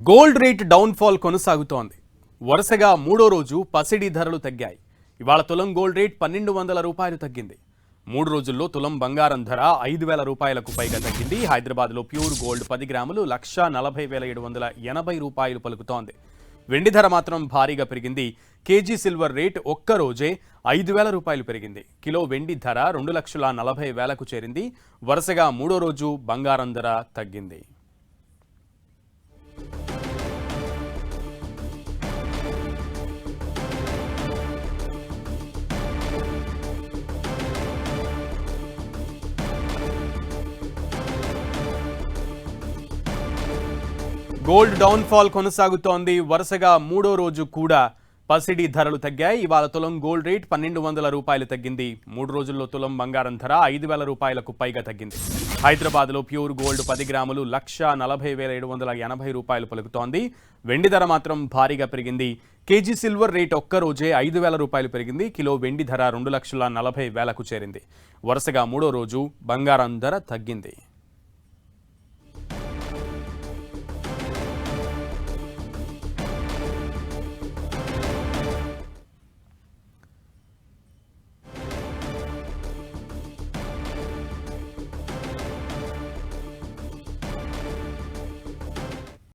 Gold rate down fall కొనసాగుతోంది. వరుసగా మూడో రోజు పసిడి ధరలు తగ్గాయి. ఇవాళ తులం గోల్డ్ రేట్ 1200 రూపాయలు తగ్గింది. 3 రోజుల్లో తులం బంగారం ధర 5000 రూపాయలకు పైగా తగ్గింది. హైదరాబాద్లో ప్యూర్ గోల్డ్ 10 గ్రాములు 1,40,780 రూపాయలు పలుకుతోంది. వెండి ధర మాత్రం భారీగా పెరిగింది. కేజీ సిల్వర్ రేట్ ఒక్క రోజే 5000 రూపాయలు పెరిగింది. కిలో వెండి ధర 2,40,000కు చేరింది. వరుసగా మూడో రోజు బంగారం ధర తగ్గింది. గోల్డ్ డౌన్ ఫాల్ కొనసాగుతోంది. వరుసగా మూడో రోజు కూడా పసిడి ధరలు తగ్గాయి. ఇవాళ తులం గోల్డ్ రేట్ 1200 రూపాయలు తగ్గింది. 3 రోజుల్లో తులం బంగారం ధర 5000 రూపాయలకు పైగా తగ్గింది. హైదరాబాద్లో ప్యూర్ గోల్డ్ 10 గ్రాములు 1,40,780 రూపాయలు పలుకుతోంది. వెండి ధర మాత్రం భారీగా పెరిగింది. కేజీ సిల్వర్ రేట్ ఒక్క రోజే 5000 రూపాయలు పెరిగింది. కిలో వెండి ధర 2,40,000కు చేరింది. వరుసగా మూడో రోజు బంగారం ధర తగ్గింది.